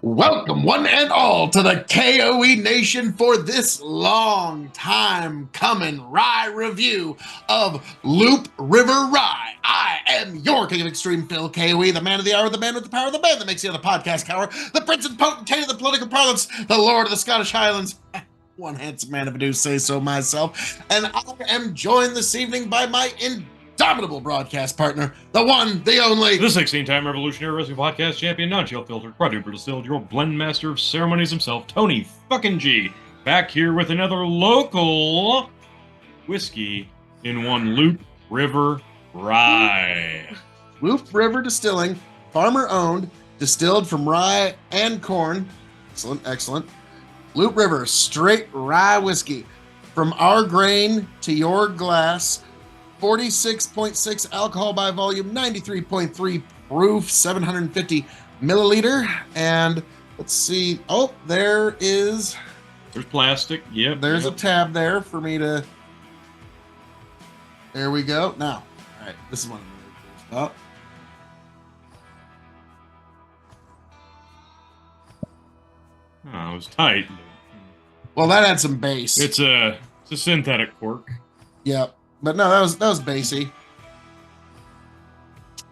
Welcome, one and all, to the K.O.E. Nation for this long time coming RYE review of Loup River RYE. I am your king of extreme Phil, K.O.E., the man of the hour, the man with the power, the man that makes the other podcast cower, the prince and potentate of the political parlance, the lord of the Scottish Highlands. One handsome man if I do say so myself. And I am joined this evening by my indomitable broadcast partner, the one, the only, the 16-time Revolutionary Wrestling Podcast champion, non-chill filtered, quadruple distilled, your blend master of ceremonies himself, Tony fucking G, back here with another local whiskey in one Loup River RYE. Loup River Distilling, farmer owned, distilled from rye and corn. Excellent, excellent. Loup River straight rye whiskey, from our grain to your glass. 46.6 alcohol by volume, 93.3 proof, 750 milliliter. And let's see. Oh, there's plastic. Yep. There's a tab there for me to. There we go. Now, all right. This is one. Oh. Oh, it was tight. Well, that had some bass. It's a synthetic cork. Yep. But no, that was bassy.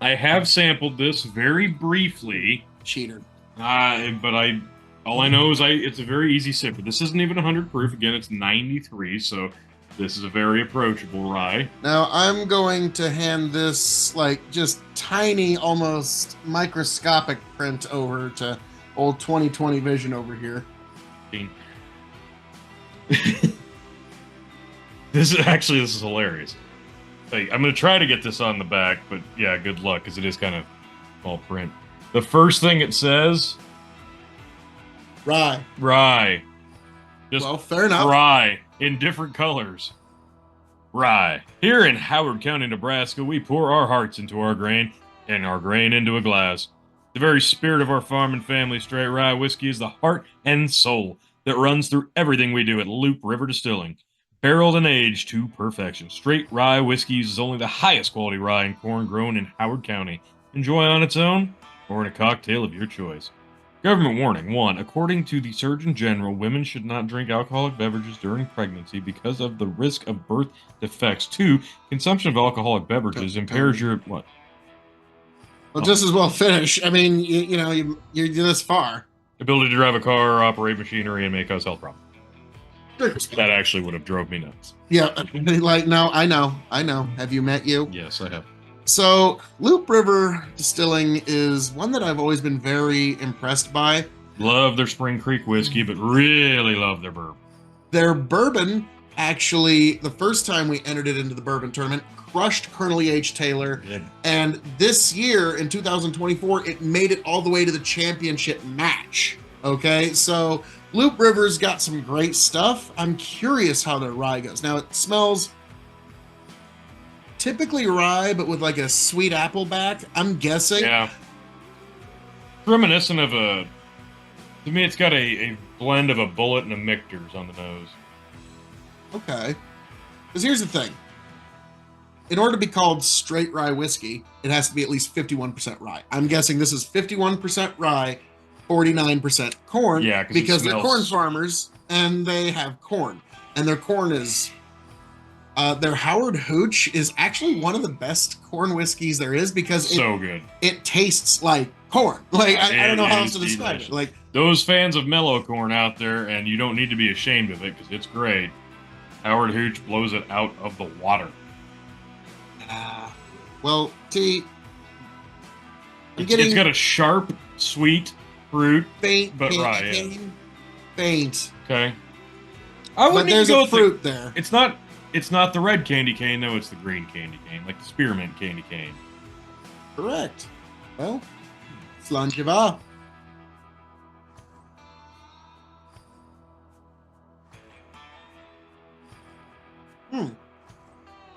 I have sampled this very briefly. Cheater. All I know is it's a very easy sipper. This isn't even 100 proof. Again, it's 93, so this is a very approachable rye. Now, I'm going to hand this, like, just tiny, almost microscopic print over to old 20/20 vision over here. This is hilarious. Like, I'm going to try to get this on the back, but yeah, good luck, because it is kind of small print. The first thing it says... Rye. Rye. Just well, fair enough. Rye, in different colors. Rye. Here in Howard County, Nebraska, we pour our hearts into our grain, and our grain into a glass. The very spirit of our farm and family straight rye whiskey is the heart and soul that runs through everything we do at Loup River Distilling. Barreled and aged to perfection, straight rye whiskey uses only the highest quality rye and corn grown in Howard County. Enjoy on its own or in a cocktail of your choice. Government warning. 1. According to the Surgeon General, women should not drink alcoholic beverages during pregnancy because of the risk of birth defects. 2. Consumption of alcoholic beverages impairs your... What? Well, just as well finish. I mean, you're this far. Ability to drive a car, operate machinery, and may cause health problems. That actually would have drove me nuts. Yeah, like, no, I know. Have you met you? Yes, I have. So, Loup River Distilling is one that I've always been very impressed by. Love their Spring Creek whiskey, but really love their bourbon. Their bourbon, actually, the first time we entered it into the bourbon tournament, crushed Colonel E.H. Taylor. Yeah. And this year, in 2024, it made it all the way to the championship match. Okay, so Loup River's got some great stuff. I'm curious how their rye goes. Now, it smells typically rye, but with like a sweet apple back, I'm guessing. Yeah. Reminiscent of to me, it's got a blend of a Bullet and a Michter's on the nose. Okay. Because here's the thing. In order to be called straight rye whiskey, it has to be at least 51% rye. I'm guessing this is 51% rye, 49% corn, yeah, because they're corn farmers and they have corn, and their corn is their Howard Hooch is actually one of the best corn whiskeys there is, because so good. It tastes like corn. Like, I don't know how else to describe it. Like, those fans of mellow corn out there, and you don't need to be ashamed of it because it's great. Howard Hooch blows it out of the water. Well, T, it's got a sharp, sweet fruit, faint, but rye. Yeah. Faint. Okay. But there's a fruit there. It's not the red candy cane, though. It's the green candy cane, like the spearmint candy cane. Correct. Well, Slanjava.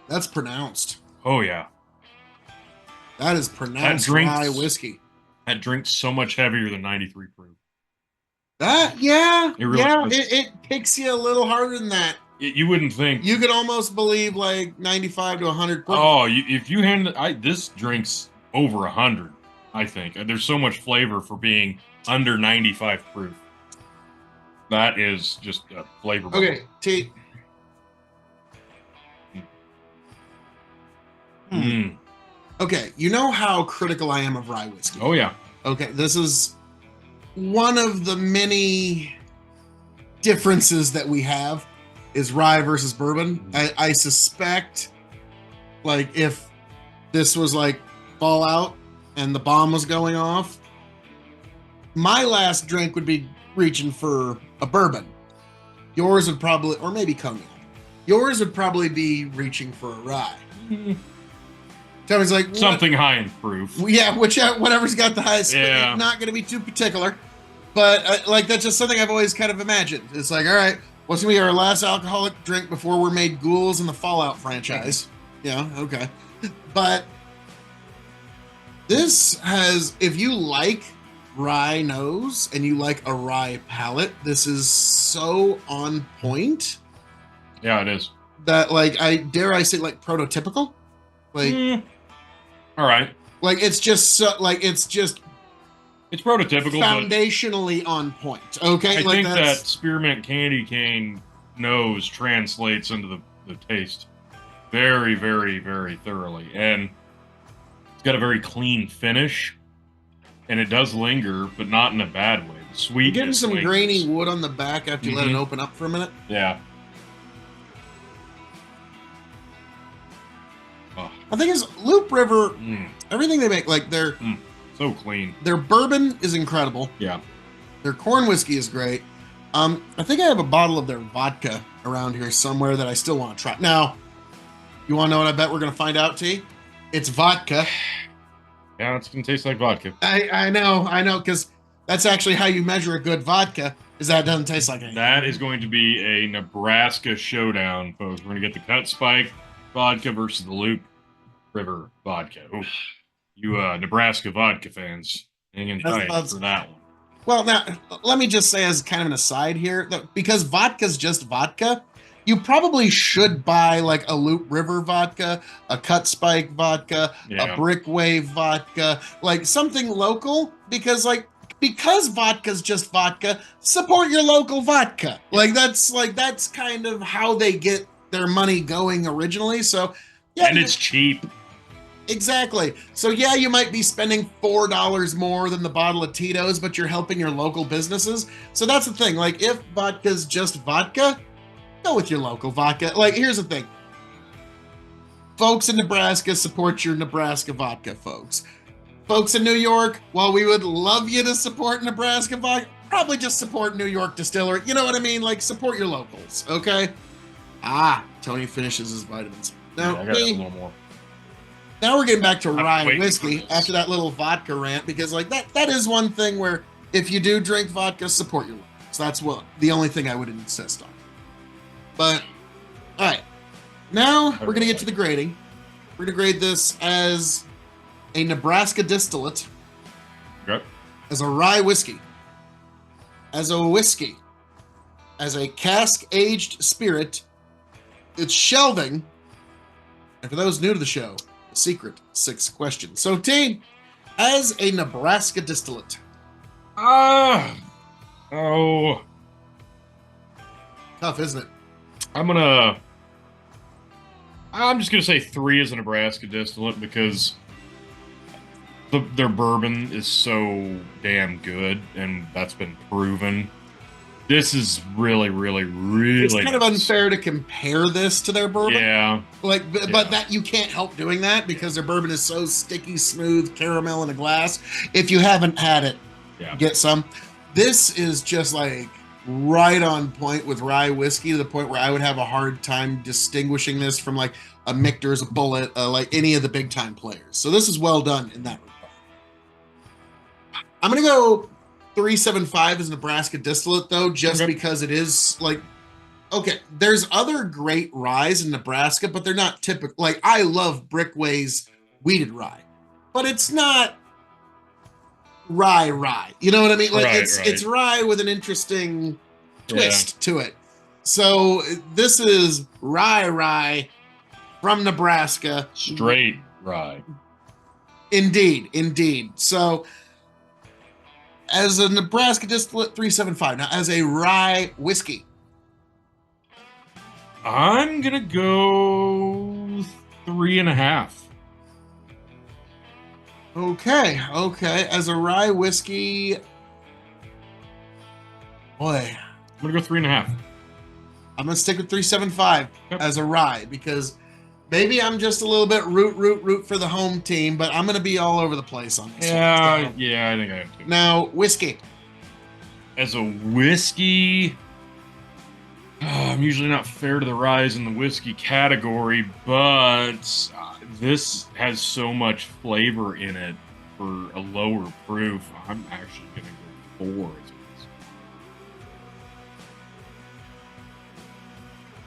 That's pronounced. Oh, yeah. That is pronounced rye whiskey. That drink's so much heavier than 93 proof. That, yeah. It really it kicks you a little harder than that. You wouldn't think. You could almost believe like 95 to 100 proof. Oh, if you hand this drink's over 100. I think there's so much flavor for being under 95 proof. That is just a flavor. Okay, T. Okay, you know how critical I am of rye whiskey. Oh yeah. Okay, this is one of the many differences that we have is rye versus bourbon. I suspect, like, if this was like Fallout and the bomb was going off, my last drink would be reaching for a bourbon. Yours would probably, or maybe cognac. Yours would probably be reaching for a rye. Tommy's like, something high in proof. Yeah, whatever's got the highest. Yeah. Not going to be too particular, but like that's just something I've always kind of imagined. It's like, all right, what's going to be our last alcoholic drink before we're made ghouls in the Fallout franchise? Yeah, okay. But this has, if you like rye nose and you like a rye palate, this is so on point. Yeah, it is. That, like, I say, like, prototypical. Like, all right. Like, it's just so, like, it's prototypical, foundationally on point. Okay, I think that spearmint candy cane nose translates into the taste very, very, very thoroughly, and it's got a very clean finish, and it does linger, but not in a bad way. The sweetness. You're getting some grainy wood on the back after you let it open up for a minute. Yeah. I think is Loup River, everything they make, like they're so clean. Their bourbon is incredible. Yeah. Their corn whiskey is great. I think I have a bottle of their vodka around here somewhere that I still want to try. Now, you want to know what I bet we're going to find out, T? It's vodka. Yeah, it's going to taste like vodka. I know, because that's actually how you measure a good vodka, is that it doesn't taste like anything. That is going to be a Nebraska showdown, folks. We're going to get the Cut Spike vodka versus the Loup River vodka. Oof. You Nebraska vodka fans, hang in tight for that one. Well, now, let me just say as kind of an aside here, that because vodka's just vodka, you probably should buy like a Loup River vodka, a Cut Spike vodka, a Brick Wave vodka, like something local, because vodka's just vodka, support your local vodka. Like that's kind of how they get their money going originally. So yeah, and it's cheap. Exactly. So yeah, you might be spending $4 more than the bottle of Tito's, but you're helping your local businesses. So that's the thing. Like, if vodka's just vodka, go with your local vodka. Like, here's the thing. Folks in Nebraska, support your Nebraska vodka, folks. Folks in New York, while we would love you to support Nebraska vodka, probably just support New York Distillery. You know what I mean? Like, support your locals, okay? Tony finishes his vitamins. Now, I got a little more. Now we're getting back to rye whiskey after that little vodka rant, because like that is one thing where if you do drink vodka, support your locals. That's the only thing I would insist on. But all right, now we're gonna get to the grading. We're gonna grade this as a Nebraska distillate, as a rye whiskey, as a whiskey, as a cask-aged spirit. It's shelving, and for those new to the show, secret 6 questions. So, T, as a Nebraska distillate. Tough, isn't it? I'm just gonna say 3 as a Nebraska distillate because their bourbon is so damn good, and that's been proven. This is really, really, really. It's kind of unfair to compare this to their bourbon. Yeah. But that you can't help doing that because their bourbon is so sticky, smooth, caramel in a glass. If you haven't had it, get some. This is just like right on point with rye whiskey, to the point where I would have a hard time distinguishing this from like a Michter's, a Bullet, like any of the big time players. So this is well done in that regard. I'm gonna go 3.75 as Nebraska distillate, though, just because it is like, okay, there's other great ryes in Nebraska, but they're not typical. Like, I love Brickway's weeded rye, but it's not rye. You know what I mean? Like, it's rye with an interesting twist to it. So this is RYE from Nebraska. Straight rye. Indeed. So as a Nebraska distillate, 375. Now as a rye whiskey, I'm gonna go 3.5. Okay. As a rye whiskey, boy, I'm gonna go 3.5. I'm gonna stick with 375 Yep. as a rye because maybe I'm just a little bit root for the home team, but I'm gonna be all over the place on this one. So, Yeah, I think I have to. now whiskey. As a whiskey, I'm usually not fair to the rise in the whiskey category, but this has so much flavor in it for a lower proof. I'm actually going to go 4 as a whiskey.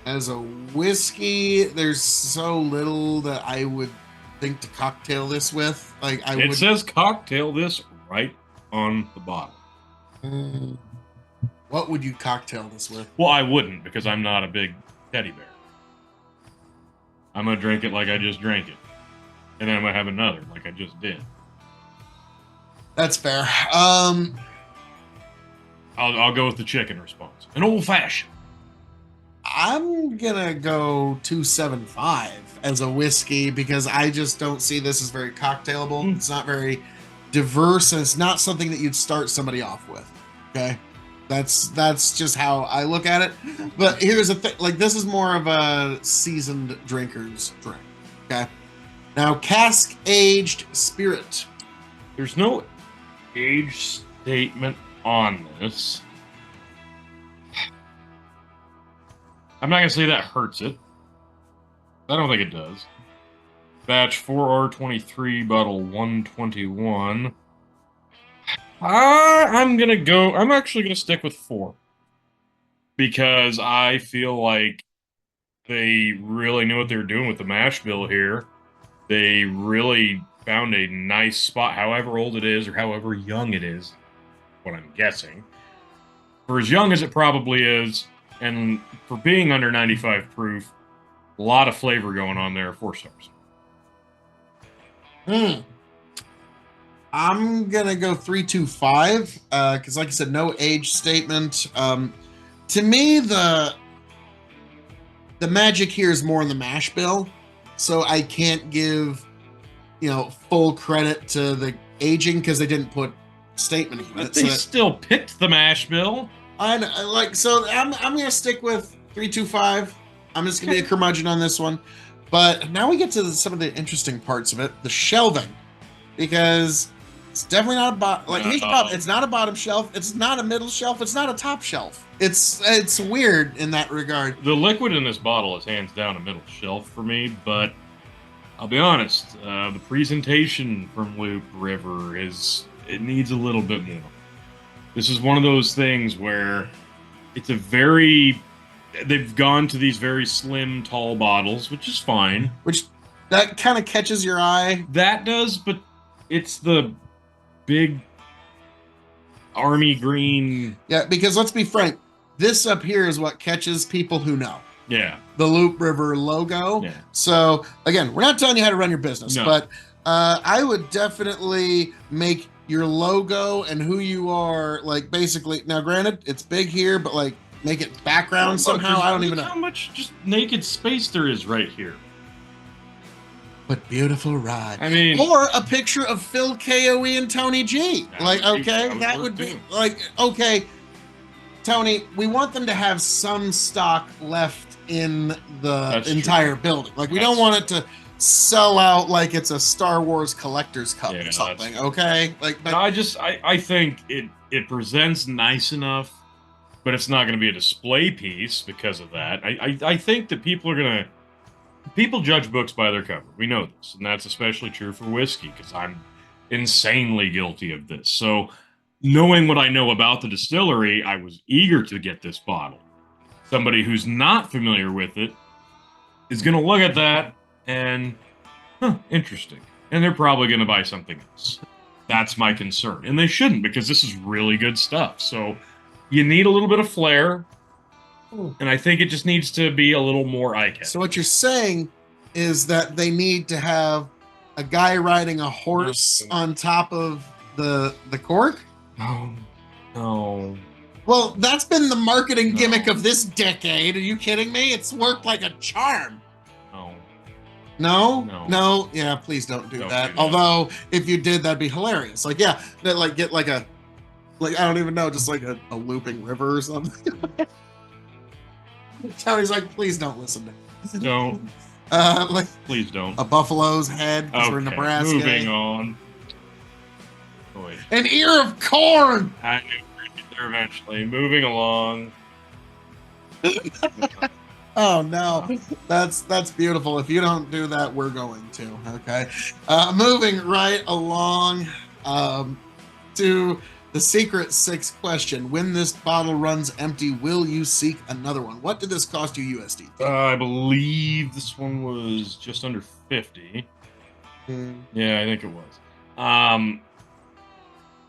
As a whiskey, there's so little that I would think to cocktail this with. Like It says cocktail this right on the bottle. What would you cocktail this with? Well, I wouldn't because I'm not a big teddy bear. I'm going to drink it like I just drank it. And then I'm going to have another like I just did. That's fair. I'll go with the chicken response. An old fashioned. I'm gonna go 275 as a whiskey because I just don't see this as very cocktailable. It's not very diverse, and it's not something that you'd start somebody off with. Okay, that's just how I look at it. But here's the thing: like this is more of a seasoned drinker's drink. Okay, now cask aged spirit. There's no age statement on this. I'm not going to say that hurts it. I don't think it does. Batch 4R23, bottle 121. I'm actually going to stick with 4. Because I feel like they really knew what they were doing with the mash bill here. They really found a nice spot, however old it is or however young it is, what I'm guessing. For as young as it probably is, and for being under 95 proof, a lot of flavor going on there, 4 stars. I'm gonna go 325 because, like I said, no age statement. To me, the magic here is more in the mash bill, so I can't give full credit to the aging because they didn't put statement on it. But they still picked the mash bill. I'm gonna stick with 325. I'm just gonna be a curmudgeon on this one. But now we get to some of the interesting parts of it, the shelving, because it's definitely not a bottom. Like here's the problem: it's not a bottom shelf, it's not a middle shelf, it's not a top shelf. It's weird in that regard. The liquid in this bottle is hands down a middle shelf for me, but I'll be honest, the presentation from Loup River it needs a little bit more. This is one of those things where they've gone to these very slim, tall bottles, which is fine. Which that kind of catches your eye. That does, but it's the big army green. Yeah, because let's be frank, this up here is what catches people who know. Yeah. The Loup River logo. Yeah. So again, we're not telling you how to run your business, No. but I would definitely make your logo and who you are, like, basically. Now, granted, it's big here, but like make it background somehow. I don't even know how much just naked space there is right here. But beautiful ride. I mean, or a picture of Phil, K.O.E, and Tony G. Like, okay, that would be like, okay, Tony, we want them to have some stock left in the entire building. Like, we don't want it to sell out like it's a Star Wars collector's cup or something. Okay, like, but I think it presents nice enough, but it's not going to be a display piece because of that. I think that people judge books by their cover. We know this, and that's especially true for whiskey because I'm insanely guilty of this. So, knowing what I know about the distillery, I was eager to get this bottle. Somebody who's not familiar with it is going to look at that and, interesting. And they're probably going to buy something else. That's my concern. And they shouldn't, because this is really good stuff. So you need a little bit of flair. And I think it just needs to be a little more eye-catching. So what you're saying is that they need to have a guy riding a horse on top of the cork? No. Well, that's been the marketing gimmick of this decade. Are you kidding me? It's worked like a charm. No? Yeah, please don't do that. Although, if you did, that'd be hilarious. Like, yeah, like get like a, like, I don't even know, just like a looping river or something. Tony's like, please don't listen to me. Don't. Like, please don't. A buffalo's head, because we're in Nebraska. Moving on. Oh, wait. An ear of corn! I knew we'd get there eventually. Moving along. Oh no, that's beautiful. If you don't do that, we're going to. Okay, moving right along to the secret sixth question. When this bottle runs empty, will you seek another one? What did this cost you USD? I believe this one was just under 50. Yeah, I think it was.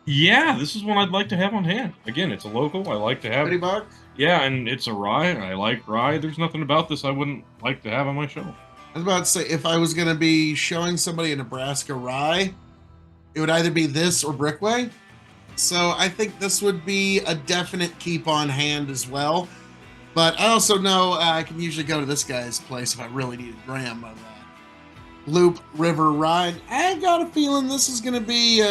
Yeah, this is one I'd like to have on hand. Again, it's a local. I like to have. $30? Yeah, and it's a rye, and I like rye. There's nothing about this I wouldn't like to have on my shelf. I was about to say, if I was going to be showing somebody a Nebraska rye, it would either be this or Brickway. So I think this would be a definite keep on hand as well. But I also know I can usually go to this guy's place if I really need a gram of Loup River Rye. I got a feeling this is going to be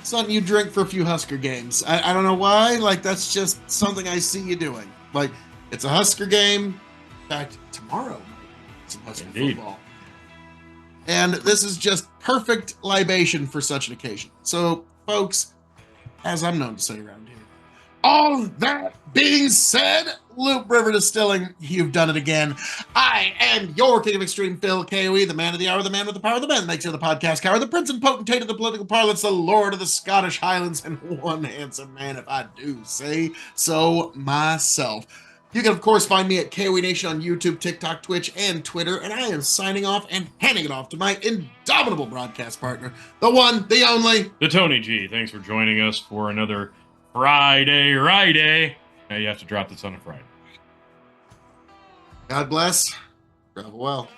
something you drink for a few Husker games. I don't know why. Like, that's just something I see you doing. Like, it's a Husker game. In fact, tomorrow might be some Husker football. And this is just perfect libation for such an occasion. So, folks, as I'm known to say around here, all that being said, Loup River Distilling, you've done it again. I am your King of Extreme, Phil K.O.E., the man of the hour, the man with the power, the man that makes you the podcast cower, the prince and potentate of the political parlance, the lord of the Scottish Highlands, and one handsome man, if I do say so myself. You can, of course, find me at K.O.E Nation on YouTube, TikTok, Twitch, and Twitter, and I am signing off and handing it off to my indomitable broadcast partner, the one, the only, the Tony G. Thanks for joining us for another Friday Rye Day. Now you have to drop this on a Friday. God bless. Travel well.